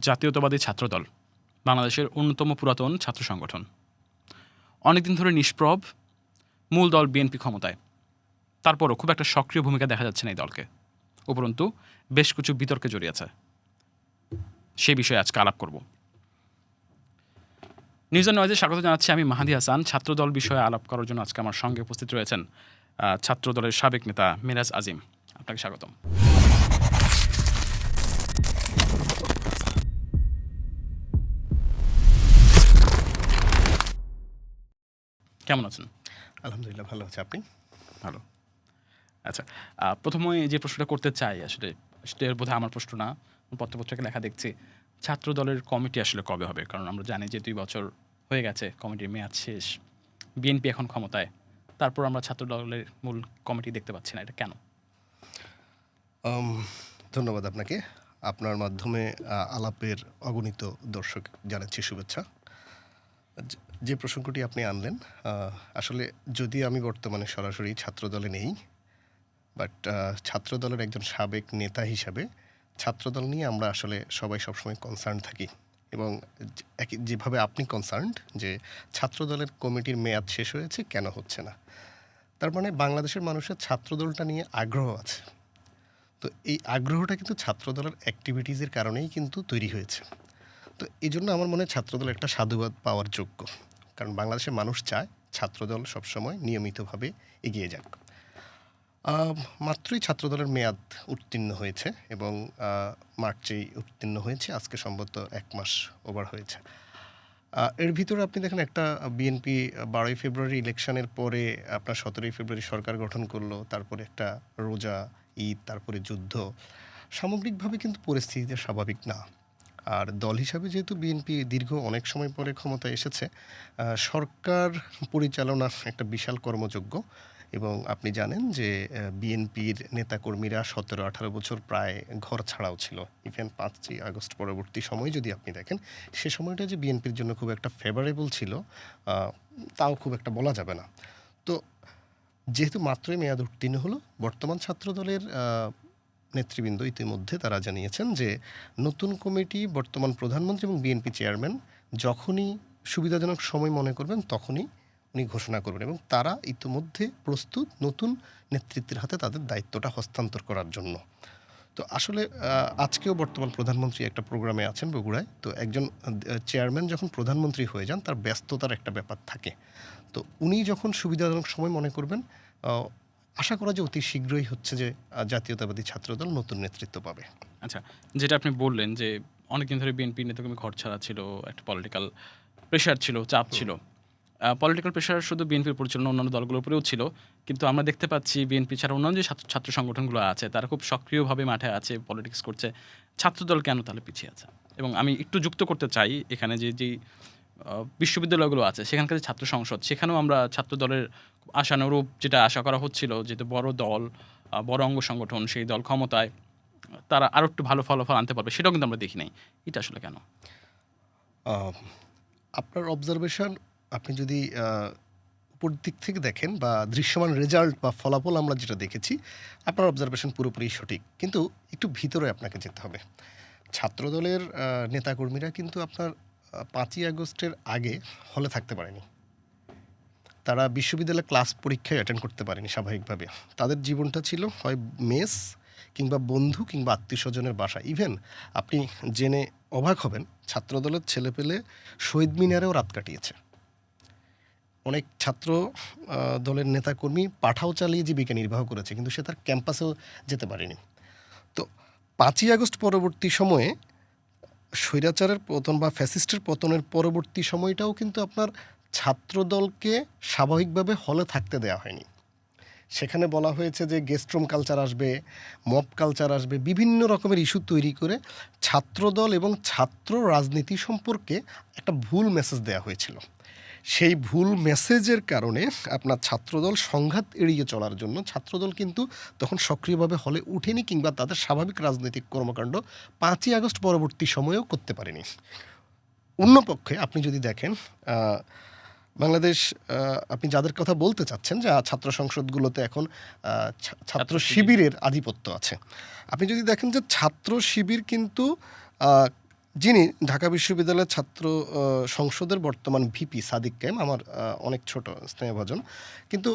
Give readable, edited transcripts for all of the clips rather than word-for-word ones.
জাতীয়তাবাদী ছাত্রদল বাংলাদেশের অন্যতম পুরাতন ছাত্র সংগঠন। অনেকদিন ধরে নিষ্প্রভ, মূল দল বিএনপি ক্ষমতায়, তারপরও খুব একটা সক্রিয় ভূমিকা দেখা যাচ্ছে না এই দলকে। উপরন্তু বেশ কিছু বিতর্কে জড়িয়েছে, সে বিষয়ে আজকে আলাপ করব। নিউজ অন নয়েজে স্বাগত জানাচ্ছি আমি মাহাদি হাসান। ছাত্রদল বিষয়ে আলাপ করার জন্য আজকে আমার সঙ্গে উপস্থিত রয়েছেন ছাত্রদলের সাবেক নেতা মিরাজ আজিম। আপনাকে স্বাগতম। কেমন আছেন? আলহামদুলিল্লাহ, ভালো আছে। আপনি? ভালো। আচ্ছা, প্রথমে যে প্রশ্নটা করতে চাই, আসলে সেটা বোধহয় আমার প্রশ্ন না, পত্রপত্রিকা লেখা দেখছি, ছাত্রদলের কমিটি আসলে কবে হবে? কারণ আমরা জানি যে 2 বছর হয়ে গেছে, কমিটির মেয়াদ শেষ, বিএনপি এখন ক্ষমতায়, তারপর আমরা ছাত্রদলের মূল কমিটি দেখতে পাচ্ছি না, এটা কেন? ধন্যবাদ আপনাকে। আপনার মাধ্যমে আলাপের অগণিত দর্শক জানাচ্ছি শুভেচ্ছা। যে প্রসঙ্গটি আপনি আনলেন, আসলে যদি আমি বর্তমানে সরাসরি ছাত্রদলে নেই, বাট ছাত্রদলের একজন সাবেক নেতা হিসাবে ছাত্রদল নিয়ে আমরা আসলে সবাই সবসময় কনসার্ন থাকি, এবং যেভাবে আপনি কনসার্নড যে ছাত্রদলের কমিটির মেয়াদ শেষ হয়েছে, কেন হচ্ছে না, তার মানে বাংলাদেশের মানুষের ছাত্রদলটা নিয়ে আগ্রহ আছে। তো এই আগ্রহটা কিন্তু ছাত্রদলের অ্যাক্টিভিটিসের কারণেই কিন্তু তৈরি হয়েছে। তো এই জন্য আমার মনে হয় ছাত্রদল একটা সাধুবাদ পাওয়ার যোগ্য, কারণ বাংলাদেশের মানুষ চায় ছাত্রদল সবসময় নিয়মিতভাবে এগিয়ে যাক। মাত্রই ছাত্রদলের মেয়াদ উত্তীর্ণ হয়েছে, এবং মার্চেই উত্তীর্ণ হয়েছে, আজকে সম্ভবত 1 মাস ওভার হয়েছে। এর ভিতরে আপনি দেখেন, একটা বিএনপি 12ই ফেব্রুয়ারি ইলেকশনের পরে আপনার 17ই ফেব্রুয়ারি সরকার গঠন করলো, তারপরে একটা রোজা, ঈদ, তারপরে যুদ্ধ। সামগ্রিকভাবে কিন্তু পরিস্থিতিতে স্বাভাবিক না। আর দল হিসাবে যেহেতু বিএনপি দীর্ঘ অনেক সময় পরে ক্ষমতায় এসেছে, সরকার পরিচালনা একটা বিশাল কর্মযজ্ঞ, এবং আপনি জানেন যে বিএনপির নেতাকর্মীরা 17-18 বছর প্রায় ঘর ছাড়াও ছিল। ইভেন 5ই আগস্ট পরবর্তী সময় যদি আপনি দেখেন, সে সময়টা যে বিএনপির জন্য খুব একটা ফেভারেবল ছিল তাও খুব একটা বলা যাবে না। তো যেহেতু মাত্রই মেয়াদ উত্তীর্ণ হলো, বর্তমান ছাত্রদলের নেতৃবৃন্দ ইতিমধ্যে তারা জানিয়েছেন যে নতুন কমিটি বর্তমান প্রধানমন্ত্রী এবং বিএনপি চেয়ারম্যান যখনই সুবিধাজনক সময় মনে করবেন তখনই উনি ঘোষণা করবেন, এবং তারা ইতিমধ্যে প্রস্তুত নতুন নেতৃত্বের হাতে তাদের দায়িত্বটা হস্তান্তর করার জন্য। তো আসলে আজকেও বর্তমান প্রধানমন্ত্রী একটা প্রোগ্রামে আছেন বগুড়ায়। তো একজন চেয়ারম্যান যখন প্রধানমন্ত্রী হয়ে যান, তার ব্যস্ততার একটা ব্যাপার থাকে। তো উনি যখন সুবিধাজনক সময় মনে করবেন, আশা করা যে অতি শীঘ্রই হচ্ছে যে জাতীয়তাবাদী ছাত্রদল নতুন নেতৃত্ব পাবে। আচ্ছা, যেটা আপনি বললেন যে অনেকদিন ধরে বিএনপি নেতাকর্মী ঘর ছাড়া ছিল, একটা পলিটিক্যাল প্রেশার ছিল, চাপ ছিল। পলিটিক্যাল প্রেশার শুধু বিএনপির উপর ছিল না, অন্যান্য দলগুলোর উপরেও ছিল। কিন্তু আমরা দেখতে পাচ্ছি বিএনপি ছাড়া অন্যান্য যে ছাত্র সংগঠনগুলো আছে, তারা খুব সক্রিয়ভাবে মাঠে আছে, পলিটিক্স করছে। ছাত্রদল কেন তাহলে পিছিয়ে আছে? এবং আমি একটু যুক্ত করতে চাই এখানে যে বিশ্ববিদ্যালয়গুলো আছে, সেখানকার যে ছাত্র সংসদ, সেখানেও আমরা ছাত্রদলের আশানুরূপ যেটা আশা করা হচ্ছিল, যেহেতু বড় দল, বড় অঙ্গ সংগঠন, সেই দল ক্ষমতায়, তারা আরও একটু ভালো ফলাফল আনতে পারবে, সেটাও কিন্তু আমরা দেখি নাই। এটা আসলে কেন? আপনার অবজারভেশন, আপনি যদি উপর দিক থেকে দেখেন বা দৃশ্যমান রেজাল্ট বা ফলাফল আমরা যেটা দেখেছি, আপনার অবজারভেশন পুরোপুরি সঠিক, কিন্তু একটু ভিতরে আপনাকে যেতে হবে। ছাত্রদলের নেতাকর্মীরা কিন্তু আপনার 5ই আগস্টের আগে হলে থাকতে পারেনি। তারা বিশ্ববিদ্যালয়ে ক্লাস পরীক্ষায় অ্যাটেন্ড করতে পারেনি স্বাভাবিকভাবে। তাদের জীবনটা ছিল হয় মেস, কিংবা বন্ধু, কিংবা আত্মীয়স্বজনের বাসা। ইভেন আপনি জেনে অবাক হবেন, ছাত্রদলের ছেলেপেলে শহীদ মিনারেও রাত কাটিয়েছে। অনেক ছাত্র দলের নেতাকর্মী পাঠাও চালিয়ে জীবিকা নির্বাহ করেছে, কিন্তু সে তার ক্যাম্পাসেও যেতে পারেনি। তো 5ই আগস্ট পরবর্তী সময়ে স্বৈরাচারের পতন বা ফ্যাসিস্টের পতনের পরবর্তী সময়টাও কিন্তু আপনার ছাত্রদলকে স্বাভাবিকভাবে হলে থাকতে দেওয়া হয়নি। সেখানে বলা হয়েছে যে গেস্ট রুম কালচার আসবে, মব কালচার আসবে, বিভিন্ন রকমের ইস্যু তৈরি করে ছাত্রদল এবং ছাত্র রাজনীতি সম্পর্কে একটা ভুল মেসেজ দেওয়া হয়েছিল। সেই ভুল মেসেজের কারণে আপনার ছাত্রদল সংঘাত এড়িয়ে চলার জন্য ছাত্রদল কিন্তু তখন সক্রিয়ভাবে হলে উঠেনি, কিংবা তাদের স্বাভাবিক রাজনৈতিক কর্মকাণ্ড 5ই আগস্ট পরবর্তী সময়েও করতে পারেনি। অন্যপক্ষে আপনি যদি দেখেন, বাংলাদেশ, আপনি যাদের কথা বলতে চাচ্ছেন যে ছাত্র সংসদগুলোতে এখন ছাত্র শিবিরের আধিপত্য আছে, আপনি যদি দেখেন যে ছাত্র শিবির কিন্তু যিনি ঢাকা বিশ্ববিদ্যালয়ের ছাত্র সংসদের বর্তমান ভিপি সাদিক কায়েম আমার অনেক ছোট স্নেহভাজন। কিন্তু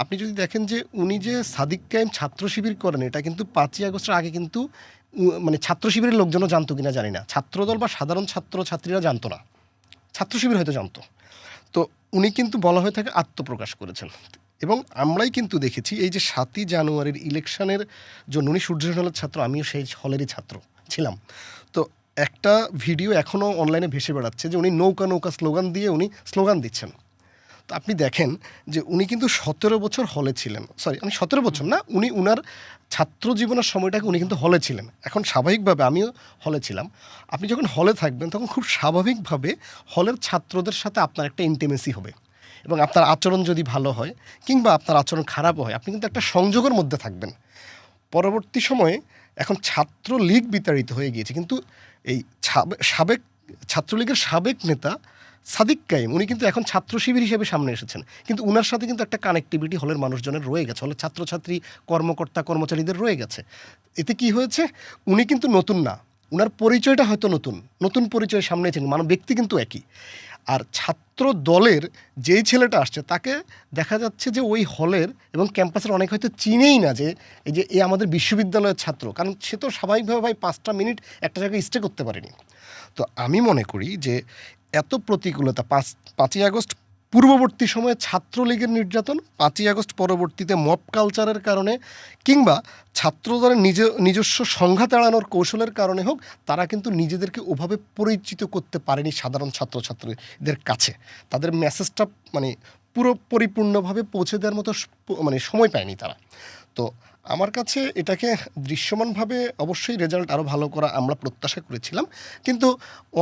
আপনি যদি দেখেন যে উনি যে সাদিক কায়েম ছাত্র শিবির করেন, এটা কিন্তু ৫ই আগস্টের আগে কিন্তু মানে ছাত্র শিবিরের লোকজনও জানতো কিনা জানি না। ছাত্রদল বা সাধারণ ছাত্রছাত্রীরা জানতো না। ছাত্র শিবির হয়তো জানতো। তো উনি কিন্তু বলা হয়ে থাকে আত্মপ্রকাশ করেছেন। এবং আমরাই কিন্তু দেখেছি এই যে ৭ই জানুয়ারির ইলেকশনের জন্য উনি সূর্যসেন হলের ছাত্র, আমিও সেই হলেরই ছাত্র ছিলাম। তো একটা ভিডিও এখনও অনলাইনে ভেসে বেড়াচ্ছে যে উনি নৌকা নৌকা স্লোগান দিয়ে উনি স্লোগান দিচ্ছেন। তো আপনি দেখেন যে উনি কিন্তু ১৭ বছর হলে ছিলেন। সরি, আমি ১৭ বছর না, উনি উনার ছাত্র জীবনের সময়টাকে উনি কিন্তু হলে ছিলেন। এখন স্বাভাবিকভাবে আমিও হলে ছিলাম। আপনি যখন হলে থাকবেন তখন খুব স্বাভাবিকভাবে হলের ছাত্রদের সাথে আপনার একটা ইন্টিমেসি হবে, এবং আপনার আচরণ যদি ভালো হয় কিংবা আপনার আচরণ খারাপও হয়, আপনি কিন্তু একটা সংযোগের মধ্যে থাকবেন। পরবর্তী সময়ে এখন ছাত্রলীগ বিতাড়িত হয়ে গিয়েছে, কিন্তু এই সাবেক ছাত্রলীগের সাবেক নেতা সাদিক কায়েম উনি কিন্তু এখন ছাত্র শিবির হিসেবে সামনে এসেছেন। কিন্তু উনার সাথে কিন্তু একটা কানেক্টিভিটি হলের মানুষজনের রয়ে গেছে, হলের ছাত্রছাত্রী কর্মকর্তা কর্মচারীদের রয়ে গেছে। এতে কি হয়েছে, উনি কিন্তু নতুন না, উনার পরিচয়টা হয়তো নতুন, নতুন পরিচয় সামনে এসেছেন, মানব ব্যক্তি কিন্তু একই। আর ছাত্র দলের যেই ছেলেটা আসছে তাকে দেখা যাচ্ছে যে ওই হলের এবং ক্যাম্পাসের অনেক হয়তো চিনেই না যে এই যে এ আমাদের বিশ্ববিদ্যালয়ের ছাত্র, কারণ সে তো স্বাভাবিকভাবে ভাই ৫টা মিনিট একটা জায়গায় স্টে করতে পারেনি। তো আমি মনে করি যে এত প্রতিকূলতা ৫ই আগস্ট পূর্ববর্তী সময়ে ছাত্রলীগের নির্যাতন, ৫ই আগস্ট পরবর্তীতে মব কালচারের কারণে কিংবা ছাত্রদলের নিজস্ব সংঘাত এড়ানোর কৌশলের কারণে হোক, তারা কিন্তু নিজেদেরকে ওভাবে পরিচিত করতে পারেনি সাধারণ ছাত্রছাত্রীদের কাছে। তাদের মেসেজটা মানে পুরো পরিপূর্ণভাবে পৌঁছে দেওয়ার মতো মানে সময় পায়নি তারা। তো আমার কাছে এটাকে দৃশ্যমানভাবে অবশ্যই রেজাল্ট আরও ভালো করা আমরা প্রত্যাশা করেছিলাম, কিন্তু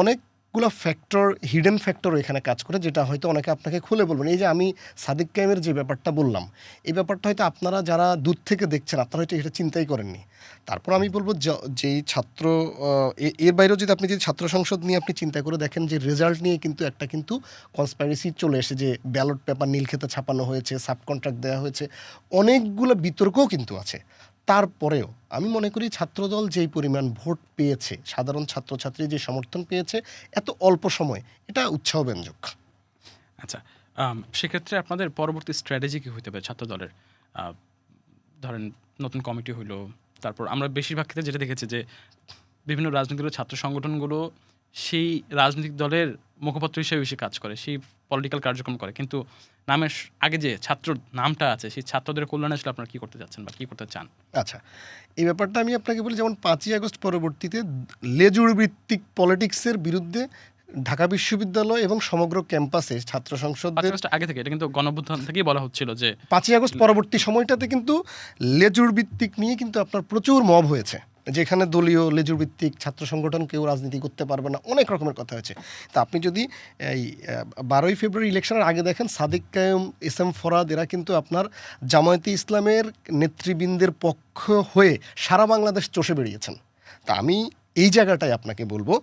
অনেকগুলো ফ্যাক্টর, হিডেন ফ্যাক্টর এখানে কাজ করে, যেটা হয়তো অনেকে আপনাকে খুলে বলবেন। এই যে আমি সাদিক কায়েমের যে ব্যাপারটা বললাম, এই ব্যাপারটা হয়তো আপনারা যারা দূর থেকে দেখছেন আপনারা হয়তো এটা চিন্তাই করেননি। তারপর আমি বলবো যেই ছাত্র এর বাইরেও যদি আপনি যে ছাত্র সংসদ নিয়ে আপনি চিন্তা করে দেখেন যে রেজাল্ট নিয়ে কিন্তু একটা কিন্তু কনস্পাইরেসি চলে এসে, যে ব্যালট পেপার নীলক্ষেতে ছাপানো হয়েছে, সাব কন্ট্রাক্ট দেওয়া হয়েছে, অনেকগুলো বিতর্কও কিন্তু আছে। তারপরেও আমি মনে করি ছাত্রদল যেই পরিমাণ ভোট পেয়েছে, সাধারণ ছাত্রছাত্রী যে সমর্থন পেয়েছে এত অল্প সময়, এটা উৎসাহব্যঞ্জক। আচ্ছা, সেক্ষেত্রে আপনাদের পরবর্তী স্ট্র্যাটেজি কী হইতে পারে ছাত্র দলের? ধরেন নতুন কমিটি হইলো, তারপর আমরা বেশিরভাগ ক্ষেত্রে যেটা দেখেছি যে বিভিন্ন রাজনৈতিক ছাত্র সংগঠনগুলো সেই রাজনৈতিক দলের মুখপাত্র হিসেবে বেশি কাজ করে, সেই পলিটিক্যাল কার্যক্রম করে, কিন্তু নামের আগে যে ছাত্র নামটা আছে, সেই ছাত্রদের কল্যাণে আসলে আপনারা কী করতে যাচ্ছেন বা কী করতে চান? আচ্ছা, এই ব্যাপারটা আমি আপনাকে বলি, যেমন ৫ই আগস্ট পরবর্তীতে লেজুড় ভিত্তিক পলিটিক্সের বিরুদ্ধে ঢাকা বিশ্ববিদ্যালয় এবং সমগ্র ক্যাম্পাসে ছাত্র ৫ সংসদের আগস্ট আগে থেকে, এটা কিন্তু গণঅভ্যুত্থান থেকেই বলা হচ্ছিল যে ৫ই আগস্ট পরবর্তী সময়টাতে কিন্তু লেজুড় ভিত্তিক নিয়ে কিন্তু আপনার প্রচুর মব হয়েছে, যেখানে দলীয় লেজুড় ভিত্তিক ছাত্র সংগঠন কেউ রাজনীতি করতে পারবে না, অনেক রকমের কথা হয়েছে। তা আপনি যদি এই ১২ই ফেব্রুয়ারি ইলেকশনের আগে দেখেন, সাদিক কায়েম, এস এম ফরাদ এরা কিন্তু আপনার জামায়াতে ইসলামের নেতৃবৃন্দের পক্ষ হয়ে সারা বাংলাদেশ চষে বেরিয়েছেন। তা আমি এই জায়গাটায় আপনাকে বলবো,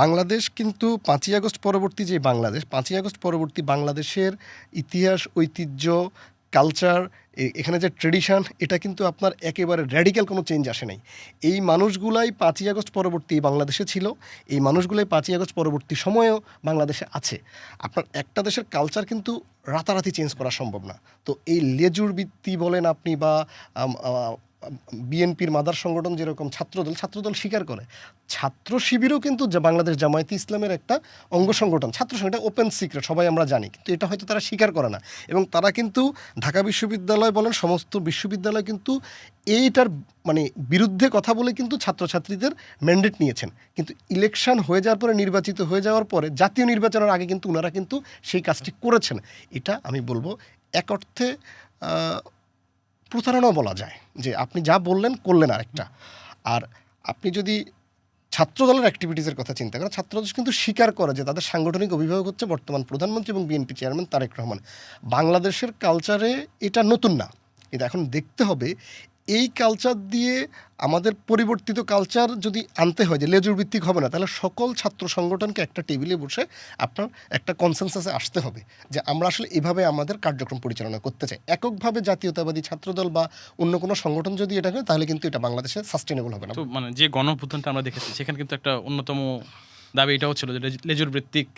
বাংলাদেশ কিন্তু ৫ই আগস্ট পরবর্তী যে বাংলাদেশ, ৫ই আগস্ট পরবর্তী বাংলাদেশের ইতিহাস, ঐতিহ্য, কালচার, এখানে যে ট্রেডিশন, এটা কিন্তু আপনার একেবারে র্যাডিক্যাল কোনো চেঞ্জ আসে নাই। এই মানুষগুলাই ৫ই আগস্ট পরবর্তী বাংলাদেশে ছিল, এই মানুষগুলাই 5ই আগস্ট পরবর্তী সময়েও বাংলাদেশে আছে। আপনার একটা দেশের কালচার কিন্তু রাতারাতি চেঞ্জ করা সম্ভব না। তো এই লেজুর ভিত্তি বলেন আপনি বা বিএনপির মাদার সংগঠন যেরকম ছাত্রদল স্বীকার করে, ছাত্র শিবিরও কিন্তু বাংলাদেশ জামায়াতে ইসলামের একটা অঙ্গ সংগঠন, ছাত্র সংগঠন, এটা ওপেন সিক্রেট, সবাই আমরা জানি, কিন্তু এটা হয়তো তারা স্বীকার করে না। এবং তারা কিন্তু ঢাকা বিশ্ববিদ্যালয় বলেন, সমস্ত বিশ্ববিদ্যালয় কিন্তু এইটার মানে বিরুদ্ধে কথা বলে কিন্তু ছাত্রছাত্রীদের ম্যান্ডেট নিয়েছেন। কিন্তু ইলেকশন হয়ে যাওয়ার পরে, নির্বাচিত হয়ে যাওয়ার পরে, জাতীয় নির্বাচনের আগে কিন্তু ওনারা কিন্তু সেই কাজটি করেছেন। এটা আমি বলবো এক অর্থে প্রতারণাও বলা যায়, যে আপনি যা বললেন করলেন আরেকটা। আর আপনি যদি ছাত্রদলের অ্যাক্টিভিটিসের কথা চিন্তা করেন, ছাত্রদল কিন্তু স্বীকার করে যে তাদের সাংগঠনিক অভিভাবক হচ্ছে বর্তমান প্রধানমন্ত্রী এবং বিএনপি চেয়ারম্যান তারেক রহমান। বাংলাদেশের কালচারে এটা নতুন না, কিন্তু এখন দেখতে হবে এই কালচার দিয়ে আমাদের পরিবর্তিত কালচার যদি আনতে হয়, যে লেজুর ভিত্তিক হবে না, তাহলে সকল ছাত্র সংগঠনকে একটা টেবিলে বসে আপনার একটা কনসেনসাসে আসতে হবে যে আমরা আসলে এভাবে আমাদের কার্যক্রম পরিচালনা করতে চাই। এককভাবে জাতীয়তাবাদী ছাত্রদল বা অন্য কোনো সংগঠন যদি এটা হয়, তাহলে কিন্তু এটা বাংলাদেশে সাস্টেনেবল হবে না। তো মানে যে গণঅভ্যুত্থানটা আমরা দেখেছি, সেখানে কিন্তু একটা অন্যতম দাবি এটাও ছিল যে লেজুর ভিত্তিক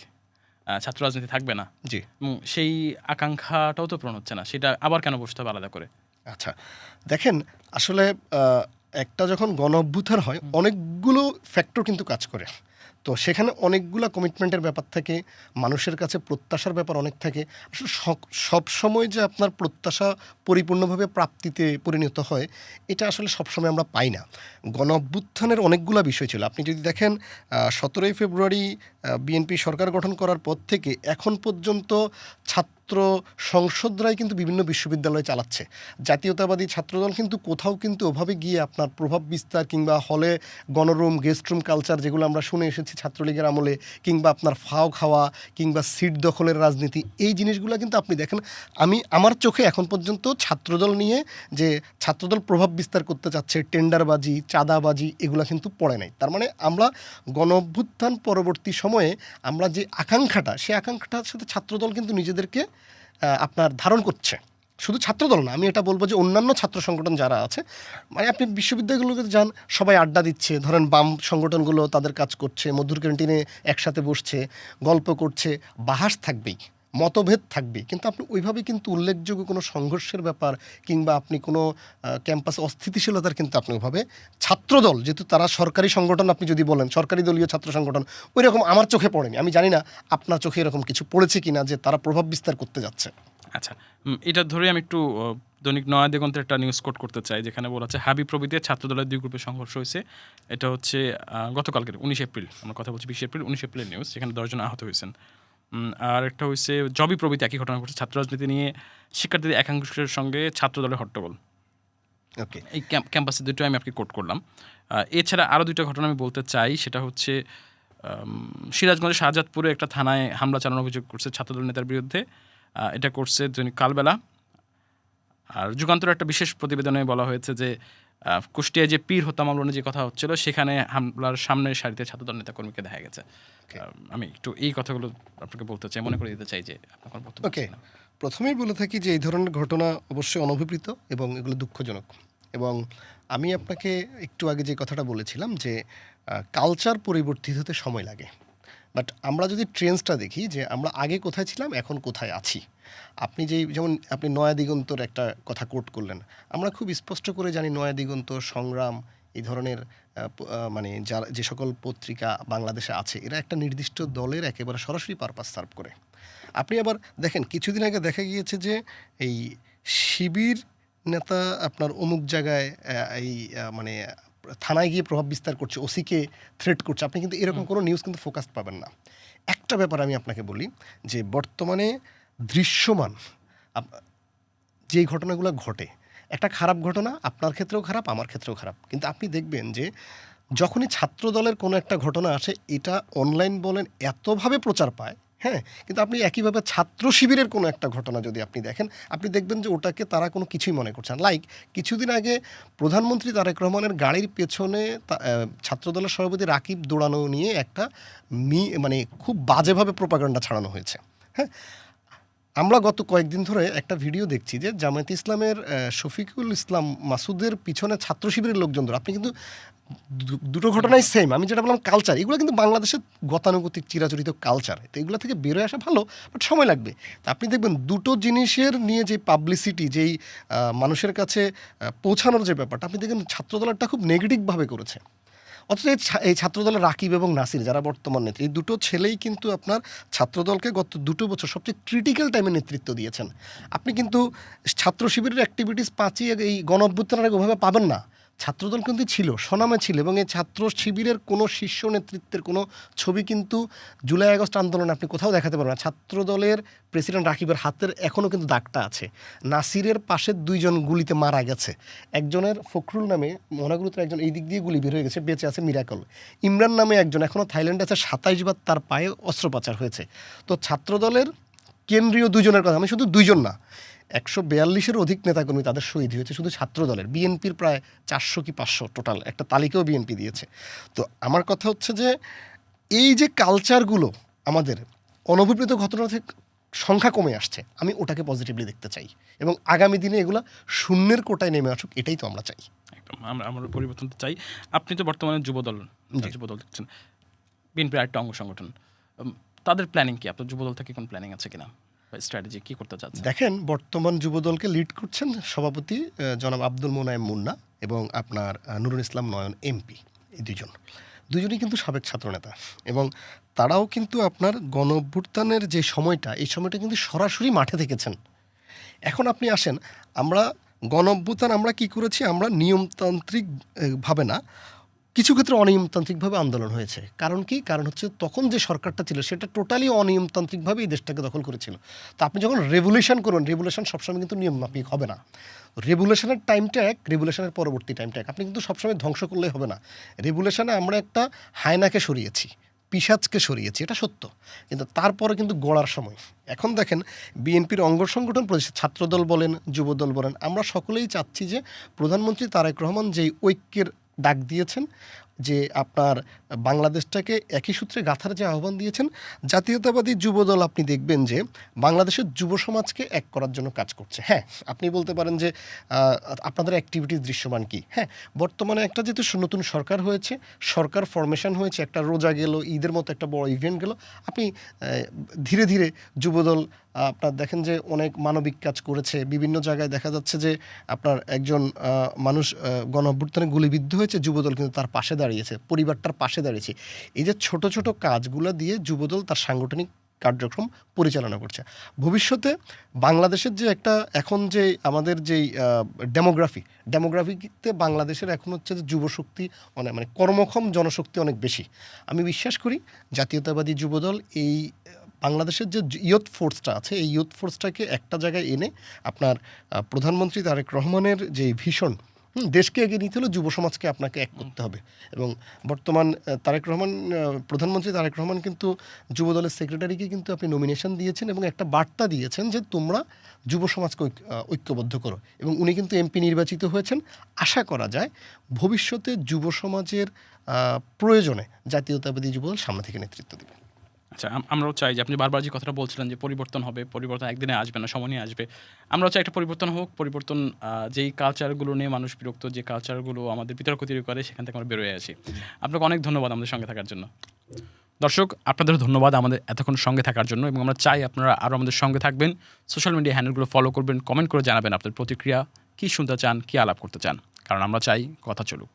ছাত্র রাজনীতি থাকবে না, জি। এবং সেই আকাঙ্ক্ষাটাও তো পূরণ হচ্ছে না, সেটা আবার কেন বসতে হবে আলাদা করে? আচ্ছা, দেখেন আসলে একটা যখন গণ অভ্যুত্থান হয় অনেকগুলো ফ্যাক্টর কিন্তু কাজ করে। তো সেখানে অনেকগুলা কমিটমেন্টের ব্যাপার থাকে, মানুষের কাছে প্রত্যাশার ব্যাপার অনেক থাকে। আসলে সবসময় যে আপনার প্রত্যাশা পরিপূর্ণভাবে প্রাপ্তিতে পরিণত হয়, এটা আসলে সবসময় আমরা পাই না। গণ অভ্যুত্থানের অনেকগুলা বিষয় ছিল। আপনি যদি দেখেন ১৭ই ফেব্রুয়ারি বিএনপি সরকার গঠন করার পর থেকে এখন পর্যন্ত ছাত্র সংসদরাই কিন্তু বিভিন্ন বিশ্ববিদ্যালয় চালাচ্ছে। জাতীয়তাবাদী ছাত্রদল কিন্তু কোথাও কিন্তু ওভাবে গিয়ে আপনার প্রভাব বিস্তার কিংবা হলে গণরুম গেস্ট রুম কালচার যেগুলো আমরা শুনে এসেছি ছাত্রলীগের আমলে, কিংবা আপনার ফাও খাওয়া কিংবা সিট দখলের রাজনীতি, এই জিনিসগুলো কিন্তু আপনি দেখেন আমার চোখে এখন পর্যন্ত ছাত্রদল নিয়ে যে ছাত্রদল প্রভাব বিস্তার করতে চাচ্ছে, টেন্ডারবাজি, চাঁদাবাজি, এগুলো কিন্তু পড়ে নাই। তার মানে আমরা গণ অভ্যুত্থান পরবর্তী সময়ে আমরা যে আকাঙ্ক্ষাটা, সেই আকাঙ্ক্ষাটার সাথে ছাত্রদল কিন্তু নিজেদেরকে আপনার ধারণ করছে। শুধু ছাত্রদল না, আমি এটা বলবো যে অন্যান্য ছাত্র সংগঠন যারা আছে, মানে আপনি বিশ্ববিদ্যালয়গুলোতে যান, সবাই আড্ডা দিচ্ছে, ধরেন বাম সংগঠনগুলো তাদের কাজ করছে, মধুর ক্যান্টিনে একসাথে বসছে, গল্প করছে, বাহাস থাকবেই, মতভেদ থাকবেই, কিন্তু আপনি ওইভাবে কিন্তু উল্লেখযোগ্য কোনো সংঘর্ষের ব্যাপার কিংবা আপনি কোনো ক্যাম্পাসে অস্থিতিশীলতার কিন্তু আপনি ওইভাবে ছাত্রদল, যেহেতু তারা সরকারি সংগঠন, আপনি যদি বলেন সরকারি দলীয় ছাত্র সংগঠন, ওই রকম আমার চোখে পড়েনি। আমি জানি না আপনার চোখে এরকম কিছু পড়েছে কিনা যে তারা প্রভাব বিস্তার করতে যাচ্ছে। আচ্ছা, এটা ধরে আমি একটু দৈনিক নয়া দিগন্তের একটা নিউজ কোট করতে চাই, যেখানে বলা হচ্ছে হাবি প্রভৃতি ছাত্রদলের 2 গ্রুপে সংঘর্ষ হয়েছে। এটা হচ্ছে গতকালকের 19 এপ্রিল, আমরা কথা বলছি 20 এপ্রিল, 19 এপ্রিলের নিউজ, যেখানে 10 জন আহত হয়েছেন। আর একটা হচ্ছে জবি প্রভৃতি একই ঘটনা ঘটছে, ছাত্র রাজনীতি নিয়ে শিক্ষার্থীদের একাংশের সঙ্গে ছাত্রদলের হট্টগোল। ওকে, এই ক্যাম্পাসে দুটো আমি আপনি কোট করলাম। এছাড়া আরও 2টা ঘটনা আমি বলতে চাই, সেটা হচ্ছে সিরাজগঞ্জের শাহজাদপুরে একটা থানায় হামলা চালানোর অভিযোগ করছে ছাত্রদল নেতার বিরুদ্ধে। এটা করছে দৈনিক কালবেলা। আর যুগান্তরের একটা বিশেষ প্রতিবেদনে বলা হয়েছে যে কুষ্টিয়ায় যে পীর হত্যা মামলা নিয়ে যে কথা হচ্ছিল, সেখানে হামলার সামনের সারিতে ছাত্রদল নেতাকর্মীকে দেখা গেছে। আমি একটু এই কথাগুলো আপনাকে বলতে চাই, মনে করে দিতে চাই যে আপনার বক্তব্য। ওকে, প্রথমেই বলে থাকি যে এই ধরনের ঘটনা অবশ্যই অনভিপ্রেত এবং এগুলো দুঃখজনক। এবং আমি আপনাকে একটু আগে যে কথাটা বলেছিলাম যে কালচার পরিবর্তিত হতে সময় লাগে, বাট আমরা যদি ট্রেন্ডসটা দেখি যে আমরা আগে কোথায় ছিলাম, এখন কোথায় আছি। আপনি যেমন আপনি নয়া দিগন্তর একটা কথা কোট করলেন, আমরা খুব স্পষ্ট করে জানি নয়া দিগন্ত, সংগ্রাম, এই ধরনের মানে যারা যে সকল পত্রিকা বাংলাদেশে আছে, এরা একটা নির্দিষ্ট দলের একেবারে সরাসরি পারপাস সার্ভ করে। আপনি আবার দেখেন কিছুদিন আগে দেখা গিয়েছে যে এই শিবির নেতা আপনার অমুক জায়গায় এই মানে থানায় গিয়ে প্রভাব বিস্তার করছে, ওসিকে থ্রেট করছে। আপনি কিন্তু এরকম কোনো নিউজ কিন্তু ফোকাসড পাবেন না। একটা ব্যাপার আমি আপনাকে বলি যে বর্তমানে দৃশ্যমান যেই ঘটনাগুলো ঘটে, একটা খারাপ ঘটনা আপনার ক্ষেত্রেও খারাপ, আমার ক্ষেত্রেও খারাপ, কিন্তু আপনি দেখবেন যে যখনই ছাত্র দলের কোনো একটা ঘটনা আসে, এটা অনলাইন বলেন এতভাবে প্রচার পায়, হ্যাঁ, কিন্তু আপনি একইভাবে ছাত্র শিবিরের কোনো একটা ঘটনা যদি আপনি দেখেন, আপনি দেখবেন যে ওটাকে তারা কোনো কিছুই মনে করছেন। লাইক কিছুদিন আগে প্রধানমন্ত্রী তারেক রহমানের গাড়ির পেছনে ছাত্রদলের সভাপতি রাকিব দৌড়ানো নিয়ে একটা মানে খুব বাজেভাবে প্রোপাগান্ডা ছড়ানো হয়েছে। হ্যাঁ, আমরা গত কয়েকদিন ধরে একটা ভিডিও দেখছি যে জামায়াতে ইসলামের শফিকুল ইসলাম মাসুদের পিছনে ছাত্র শিবিরের লোকজন ধরে। আপনি কিন্তু দুটো ঘটনাই সেম। আমি যেটা বললাম কালচার, এগুলো কিন্তু বাংলাদেশের গতানুগতিক চিরাচরিত কালচার, তো এগুলো থেকে বেরোয় আসা ভালো, বাট সময় লাগবে। তো আপনি দেখবেন দুটো জিনিসের নিয়ে যে পাবলিসিটি, যেই মানুষের কাছে পৌঁছানোর যে ব্যাপারটা, আপনি দেখবেন ছাত্রদলটা খুব নেগেটিভভাবে করেছে। অথচ এই ছাত্রদলের রাকিব এবং নাসির যারা বর্তমান নেত্রী, এই দুটো ছেলেই কিন্তু আপনার ছাত্রদলকে গত 2 বছর সবচেয়ে ক্রিটিক্যাল টাইমে নেতৃত্ব দিয়েছেন। আপনি কিন্তু ছাত্র শিবিরের অ্যাক্টিভিটিস 5ই এই গণ অভ্যুত্থানের আগে ওভাবে পাবেন না। ছাত্রদল কিন্তু ছিল, স্বনামে ছিল, এবং এই ছাত্র শিবিরের কোনো শীর্ষ নেতৃত্বের কোনো ছবি কিন্তু জুলাই আগস্ট আন্দোলনে আপনি কোথাও দেখাতে পারবেন না। ছাত্রদলের প্রেসিডেন্ট রাকিবের হাতের এখনও কিন্তু দাগটা আছে। নাসিরের পাশের 2 জন গুলিতে মারা গেছে, একজনের ফখরুল নামে মহাগুরুত্বের একজন এই দিক দিয়ে গুলি বের হয়ে গেছে, বেঁচে আছে মিরাকল। ইমরান নামে একজন এখনও থাইল্যান্ডে আছে, 27 বার তার পায়ে অস্ত্রোপচার হয়েছে। তো ছাত্রদলের কেন্দ্রীয় 2 জনের কথা, আমি শুধু 2 জন না, 142-এর অধিক নেতাকর্মী তাদের শহীদ হয়েছে শুধু ছাত্রদলের। বিএনপির প্রায় 400 কি 500 টোটাল একটা তালিকাও বিএনপি দিয়েছে। তো আমার কথা হচ্ছে যে এই যে কালচারগুলো আমাদের অনভিপ্রেত ঘটনা থেকে সংখ্যা কমে আসছে, আমি ওটাকে পজিটিভলি দেখতে চাই, এবং আগামী দিনে এগুলো শূন্যের কোটায় নেমে আসুক, এটাই তো আমরা চাই। একদম, আমরা পরিবর্তন চাই। আপনি তো বর্তমানে যুবদল দেখছেন, বিএনপির আরেকটা অঙ্গ সংগঠন, তাদের প্ল্যানিং কি? আপনার যুবদল থেকে কোন প্ল্যানিং আছে কিনা, স্ট্র্যাটেজি কি করতে চাচ্ছে? দেখেন, বর্তমান যুবদলকে লিড করছেন সভাপতি জনাব আব্দুল মোনায়েম মুন্না এবং আপনার নুরুল ইসলাম নয়ন এমপি। এই দুজনই কিন্তু সাবেক ছাত্রনেতা, এবং তারাও কিন্তু আপনার গণ অভ্যুত্থানের যে সময়টা, এই সময়টা কিন্তু সরাসরি মাঠে থেকেছেন। এখন আপনি আসেন, আমরা গণ অভ্যুত্থান আমরা কী করেছি, আমরা নিয়মতান্ত্রিক ভাবে না, কিছু ক্ষেত্রে অনিয়মতান্ত্রিকভাবে আন্দোলন হয়েছে। কারণ কি? কারণ হচ্ছে তখন যে সরকারটা ছিল সেটা টোটালি অনিয়মতান্ত্রিকভাবে এই দেশটাকে দখল করেছিল। তো আপনি যখন রেভুলেশন করবেন, রেভুলেশন সবসময় কিন্তু নিয়ম মাফিক হবে না। রেভুলেশনের টাইমটা এক, রেভুলেশনের পরবর্তী টাইমটা এক। আপনি কিন্তু সবসময় ধ্বংস করলেই হবে না। রেভুলেশনে আমরা একটা হায়নাকে সরিয়েছি, পিশাচকে সরিয়েছি, এটা সত্য, কিন্তু তারপরে কিন্তু গড়ার সময়। এখন দেখেন, বিএনপির অঙ্গ সংগঠন, ছাত্রদল বলেন, যুবদল বলেন, আমরা সকলেই চাচ্ছি যে প্রধানমন্ত্রী তারেক রহমান যেই ঐক্যের ডাক দিয়েছেন, যে আপনার বাংলাদেশটাকে একই সূত্রে গাঁথার যে আহ্বান দিয়েছেন, জাতীয়তাবাদী যুবদল আপনি দেখবেন যে বাংলাদেশের যুব সমাজকে এক করার জন্য কাজ করছে। হ্যাঁ, আপনি বলতে পারেন যে আপনাদের অ্যাক্টিভিটিস দৃশ্যমান কি? হ্যাঁ, বর্তমানে একটা যেহেতু নতুন সরকার হয়েছে, সরকার ফরমেশন হয়েছে, একটা রোজা গেল, ঈদের মতো একটা বড় ইভেন্ট গেল, আপনি ধীরে ধীরে যুবদল আপনার দেখেন যে অনেক মানবিক কাজ করেছে। বিভিন্ন জায়গায় দেখা যাচ্ছে যে আপনার একজন মানুষ গণ অভ্যুত্থানে গুলিবিদ্ধ হয়েছে, যুবদল কিন্তু তার পাশে দাঁড়িয়েছে, পরিবারটার পাশে দাঁড়িয়েছে। এই যে ছোট ছোট কাজগুলো দিয়ে যুবদল তার সাংগঠনিক কার্যক্রম পরিচালনা করছে। ভবিষ্যতে বাংলাদেশের যে একটা এখন যে আমাদের যেই ডেমোগ্রাফিতে বাংলাদেশের এখন হচ্ছে যে যুবশক্তি অনেক, মানে কর্মক্ষম জনশক্তি অনেক বেশি। আমি বিশ্বাস করি জাতীয়তাবাদী যুবদল এই বাংলাদেশের যে ইয়ুথ ফোর্সটা আছে, এই ইয়ুথ ফোর্সটাকে একটা জায়গায় এনে আপনার প্রধানমন্ত্রী তারেক রহমানের যে ভীষণ, দেশকে এগিয়ে নিতে হলে যুব সমাজকে আপনাকে এক করতে হবে। এবং বর্তমান প্রধানমন্ত্রী তারেক রহমান কিন্তু যুবদলের সেক্রেটারিকে কিন্তু আপনি নমিনেশন দিয়েছেন এবং একটা বার্তা দিয়েছেন যে তোমরা যুব সমাজকে ঐক্যবদ্ধ করো, এবং উনি কিন্তু এমপি নির্বাচিত হয়েছেন। আশা করা যায় ভবিষ্যতে যুব সমাজের প্রয়োজনে জাতীয়তাবাদী যুবদল সামনে থেকে নেতৃত্ব দেবে। আচ্ছা, আমরাও চাই যে আপনি বারবার যে কথাটা বলছিলেন যে পরিবর্তন হবে, পরিবর্তন একদিনে আসবে না, সময় নিয়ে আসবে। আমরাও চাই একটা পরিবর্তন হোক, পরিবর্তন যেই কালচারগুলো নিয়ে মানুষ বিরক্ত, যে কালচারগুলো আমাদের বিতর্ক তৈরি করে, সেখান থেকে আমরা বেরোয় আসি। আপনাকে অনেক ধন্যবাদ আমাদের সঙ্গে থাকার জন্য। দর্শক, আপনাদের ধন্যবাদ আমাদের এতক্ষণ সঙ্গে থাকার জন্য, এবং আমরা চাই আপনারা আরও আমাদের সঙ্গে থাকবেন, সোশ্যাল মিডিয়া হ্যান্ডেলগুলো ফলো করবেন, কমেন্ট করে জানাবেন আপনাদের প্রতিক্রিয়া, কী শুনতে চান, কী আলাপ করতে চান, কারণ আমরা চাই কথা চলুক।